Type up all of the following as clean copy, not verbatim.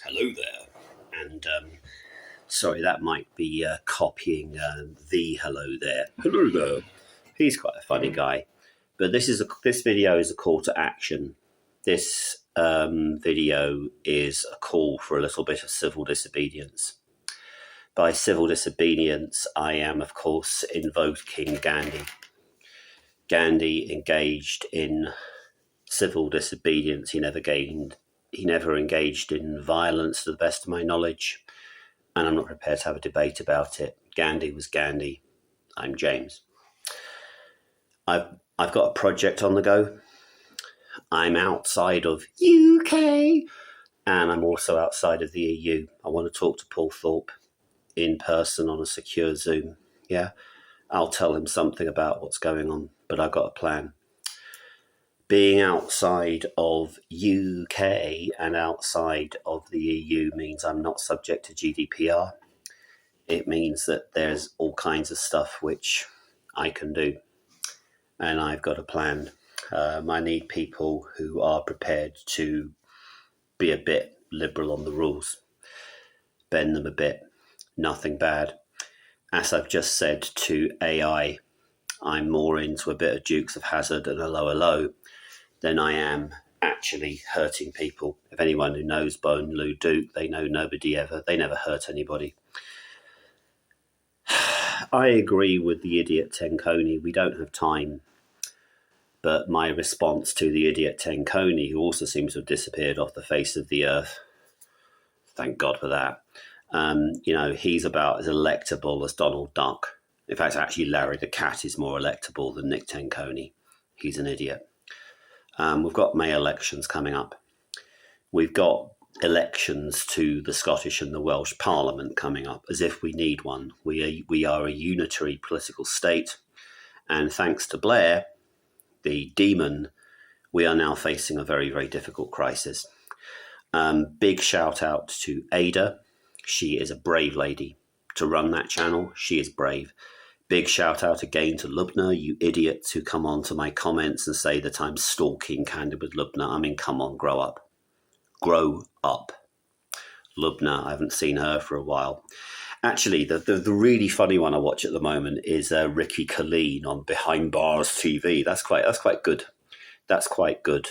Hello there. And sorry, that might be copying the hello there. Hello there. He's quite a funny guy. But this video is a call to action. This video is a call for a little bit of civil disobedience. By civil disobedience, I am, of course, invoking Gandhi. Gandhi engaged in civil disobedience. He never engaged in violence, to the best of my knowledge, and I'm not prepared to have a debate about it. Gandhi was Gandhi. I'm James. I've got a project on the go. I'm outside of UK, and I'm also outside of the EU. I want to talk to Paul Thorpe in person on a secure Zoom. Yeah, I'll tell him something about what's going on, but I've got a plan. Being outside of UK and outside of the EU means I'm not subject to GDPR. It means that there's all kinds of stuff which I can do, and I've got a plan. I need people who are prepared to be a bit liberal on the rules, bend them a bit, nothing bad. As I've just said to AI, I'm more into a bit of Dukes of Hazzard and a low than I am actually hurting people. If anyone who knows Bone Lou Duke, they know they never hurt anybody. I agree with the idiot Tenconi. We don't have time. But my response to the idiot Tenconi, who also seems to have disappeared off the face of the earth, thank God for that. He's about as electable as Donald Duck. In fact, actually, Larry the Cat is more electable than Nick Tenconi. He's an idiot. We've got May elections coming up. We've got elections to the Scottish and the Welsh Parliament coming up, as if we need one. We are a unitary political state, and thanks to Blair, the demon, we are now facing a very, very difficult crisis. Big shout out to Ada. She is a brave lady to run that channel. She is brave. Big shout out again to Lubna, you idiots who come on to my comments and say that I'm stalking Candid with Lubna. I mean, come on, grow up. Grow up. Lubna, I haven't seen her for a while. Actually, the really funny one I watch at the moment is Ricky Colleen on Behind Bars TV. That's quite good. That's quite good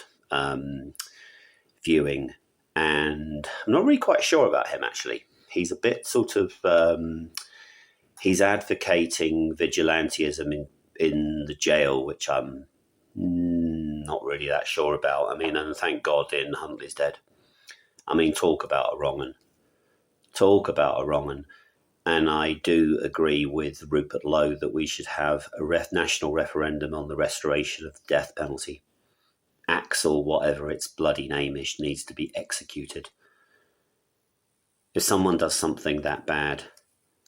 viewing. And I'm not really quite sure about him, actually. He's a bit sort of... he's advocating vigilantism in the jail, which I'm not really that sure about. I mean, and thank God Ian Huntley's dead. I mean, talk about a wrong 'un. Talk about a wrong 'un. And I do agree with Rupert Lowe that we should have a national referendum on the restoration of the death penalty. Axel, whatever its bloody name is, needs to be executed. If someone does something that bad,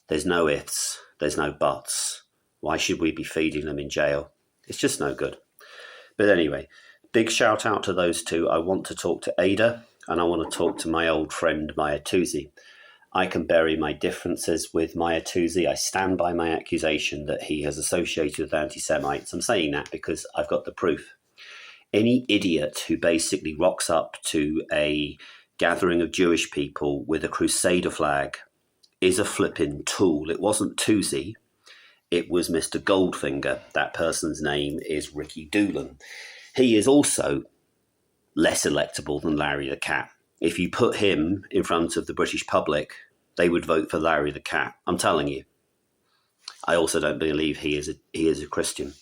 there's no ifs, there's no buts. Why should we be feeding them in jail? It's just no good. But anyway, big shout out to those two. I want to talk to Ada, and I want to talk to my old friend Maya Tuzi. I can bury my differences with Maya Tuzi. I stand by my accusation that he has associated with anti-Semites. I'm saying that because I've got the proof. Any idiot who basically rocks up to a gathering of Jewish people with a Crusader flag is a flipping tool. It wasn't Tuzi. It was Mr. Goldfinger. That person's name is Ricky Doolan. He is also less electable than Larry the Cat. If you put him in front of the British public, they would vote for Larry the Cat. I'm telling you. I also don't believe he is a Christian.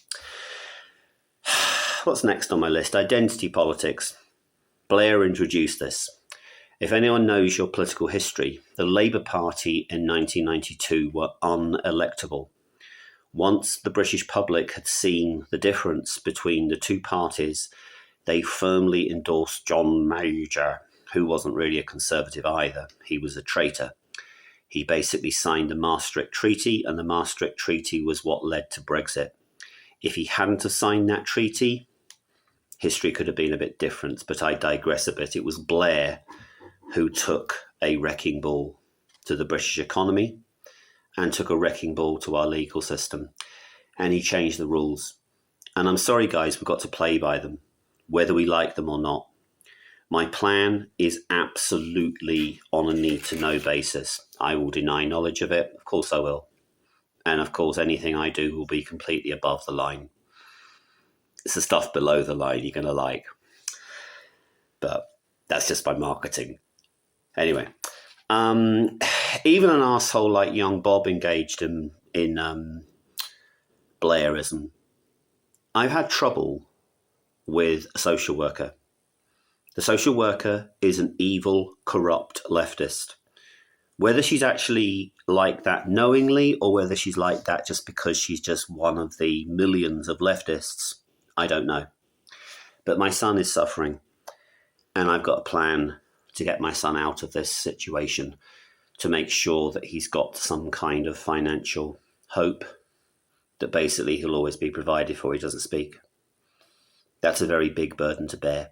What's next on my list? Identity politics. Blair introduced this. If anyone knows your political history, the Labour Party in 1992 were unelectable. Once the British public had seen the difference between the two parties, they firmly endorsed John Major, who wasn't really a Conservative either. He was a traitor. He basically signed the Maastricht Treaty, and the Maastricht Treaty was what led to Brexit. If he hadn't have signed that treaty, history could have been a bit different, but I digress a bit. It was Blair who took a wrecking ball to the British economy and took a wrecking ball to our legal system. And he changed the rules. And I'm sorry, guys, we've got to play by them, whether we like them or not. My plan is absolutely on a need-to-know basis. I will deny knowledge of it. Of course I will. And of course, anything I do will be completely above the line. It's the stuff below the line you're going to like. But that's just my marketing. Anyway, even an asshole like young Bob engaged in Blairism. I've had trouble with a social worker. The social worker is an evil, corrupt leftist. Whether she's actually like that knowingly or whether she's like that just because she's just one of the millions of leftists, I don't know. But my son is suffering, and I've got a plan to get my son out of this situation, to make sure that he's got some kind of financial hope, that basically he'll always be provided for. He doesn't speak. That's a very big burden to bear.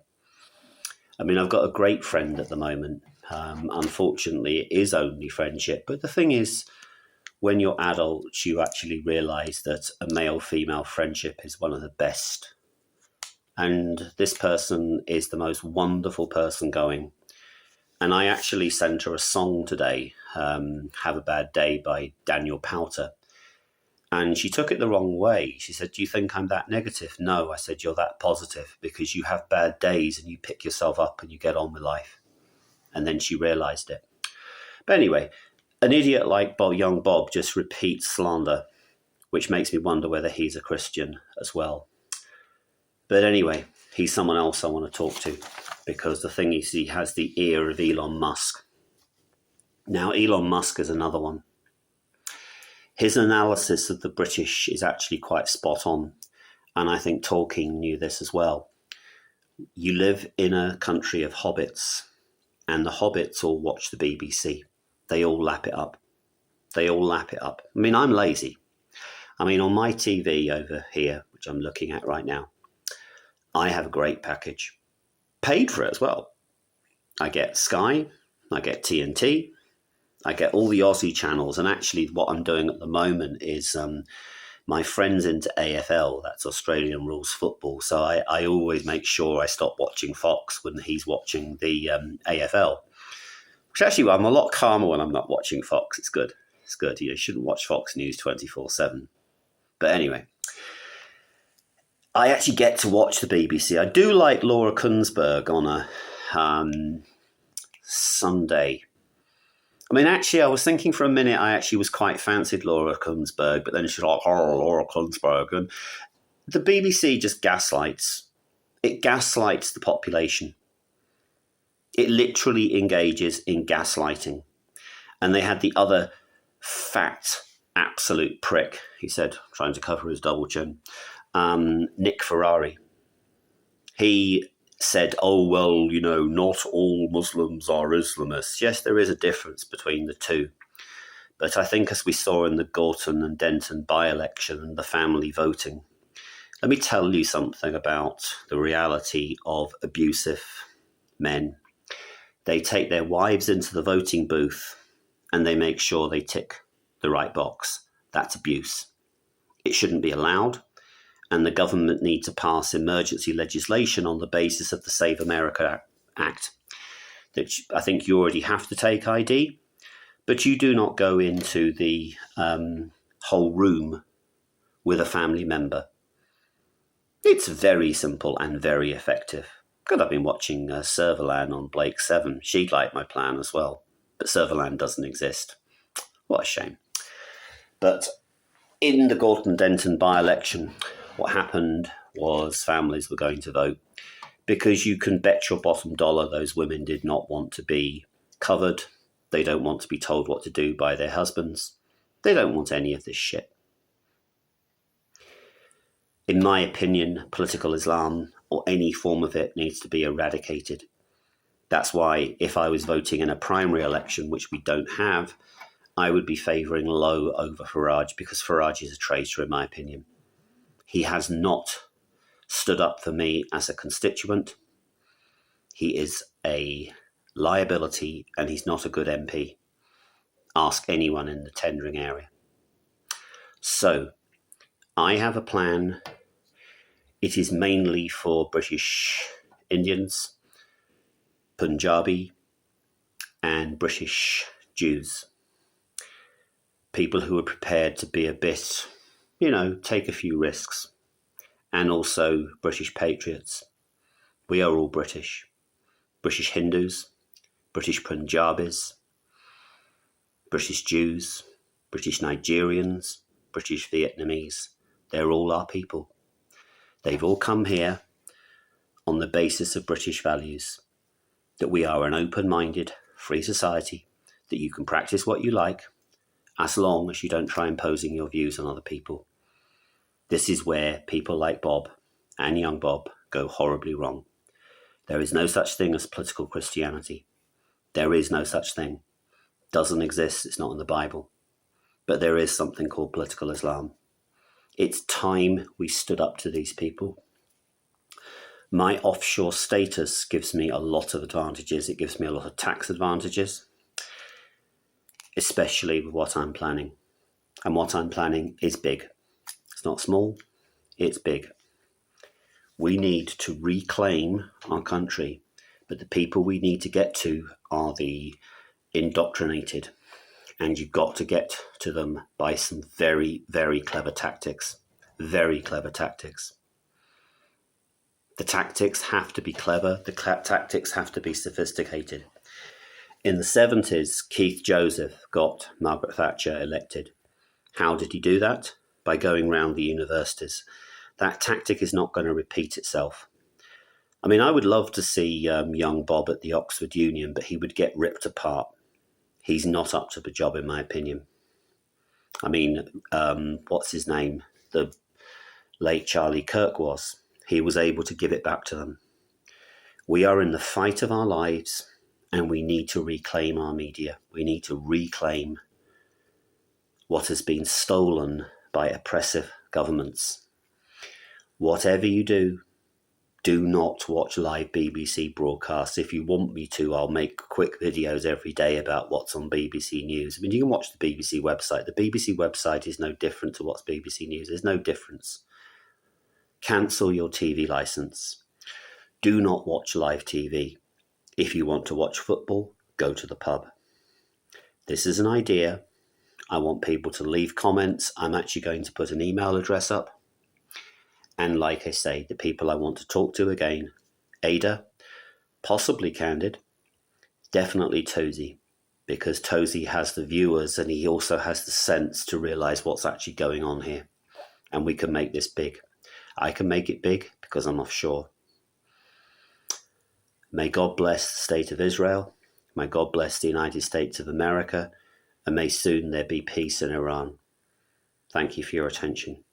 I mean, I've got a great friend at the moment. Unfortunately, it is only friendship. But the thing is, when you're adults, you actually realise that a male-female friendship is one of the best. And this person is the most wonderful person going. And I actually sent her a song today, Have a Bad Day by Daniel Powter. And she took it the wrong way. She said, do you think I'm that negative? No, I said, you're that positive because you have bad days and you pick yourself up and you get on with life. And then she realised it. But anyway, an idiot like young Bob just repeats slander, which makes me wonder whether he's a Christian as well. But anyway, he's someone else I want to talk to, because the thing is, he has the ear of Elon Musk. Now, Elon Musk is another one. His analysis of the British is actually quite spot on, and I think Tolkien knew this as well. You live in a country of hobbits, and the hobbits all watch the BBC. They all lap it up. They all lap it up. I mean, I'm lazy. I mean, on my TV over here, which I'm looking at right now, I have a great package. Paid for it as well. I get Sky, I get TNT, I get all the Aussie channels. And actually what I'm doing at the moment is my friend's into AFL, that's Australian Rules Football. So I always make sure I stop watching Fox when he's watching the AFL. Which actually, I'm a lot calmer when I'm not watching Fox. It's good. It's good. You shouldn't watch Fox News 24/7. But anyway, I actually get to watch the BBC. I do like Laura Kunsberg on a Sunday. I mean, actually, I was thinking for a minute, I actually was quite fancied Laura Kunsberg, but then she's like, oh, Laura Kunsberg. And the BBC just gaslights. It gaslights the population. It literally engages in gaslighting. And they had the other fat, absolute prick, he said, trying to cover his double chin, Nick Ferrari. He said, oh, well, you know, not all Muslims are Islamists. Yes, there is a difference between the two. But I think as we saw in the Gorton and Denton by-election and the family voting, let me tell you something about the reality of abusive men. They take their wives into the voting booth and they make sure they tick the right box. That's abuse. It shouldn't be allowed. And the government need to pass emergency legislation on the basis of the Save America Act. That I think you already have to take ID, but you do not go into the whole room with a family member. It's very simple and very effective. Good, I've been watching Serverland on Blake 7. She'd like my plan as well, but Serverland doesn't exist. What a shame. But in the Gorton Denton by-election, what happened was families were going to vote because you can bet your bottom dollar those women did not want to be covered. They don't want to be told what to do by their husbands. They don't want any of this shit. In my opinion, political Islam or any form of it needs to be eradicated. That's why if I was voting in a primary election, which we don't have, I would be favouring Lowe over Farage because Farage is a traitor in my opinion. He has not stood up for me as a constituent. He is a liability and he's not a good MP. Ask anyone in the tendering area. So, I have a plan. It is mainly for British Indians. Punjabi, and British Jews. People who are prepared to be a bit, take a few risks. And also British patriots. We are all British. British Hindus, British Punjabis, British Jews, British Nigerians, British Vietnamese. They're all our people. They've all come here on the basis of British values, that we are an open-minded, free society, that you can practice what you like, as long as you don't try imposing your views on other people. This is where people like Bob and young Bob go horribly wrong. There is no such thing as political Christianity. There is no such thing. Doesn't exist. It's not in the Bible. But there is something called political Islam. It's time we stood up to these people. My offshore status gives me a lot of advantages. It gives me a lot of tax advantages, especially with what I'm planning. And what I'm planning is big. It's not small, it's big. We need to reclaim our country, but the people we need to get to are the indoctrinated. And you've got to get to them by some very, very clever tactics. Very clever tactics. The tactics have to be clever. The tactics have to be sophisticated. In the 70s, Keith Joseph got Margaret Thatcher elected. How did he do that? By going round the universities. That tactic is not going to repeat itself. I mean, I would love to see young Bob at the Oxford Union, but he would get ripped apart. He's not up to the job, in my opinion. I mean, what's his name? The late Charlie Kirk was. He was able to give it back to them. We are in the fight of our lives, and we need to reclaim our media. We need to reclaim what has been stolen by oppressive governments. Whatever you do, do not watch live BBC broadcasts. If you want me to, I'll make quick videos every day about what's on BBC News. I mean, you can watch the BBC website. The BBC website is no different to what's BBC News. There's no difference. Cancel your TV license. Do not watch live TV. If you want to watch football, go to the pub. This is an idea. I want people to leave comments. I'm actually going to put an email address up. And like I say, the people I want to talk to again, Ada, possibly Candid, definitely Tozy, because Tozy has the viewers and he also has the sense to realise what's actually going on here. And we can make this big. I can make it big because I'm offshore. May God bless the state of Israel. May God bless the United States of America. And may soon there be peace in Iran. Thank you for your attention.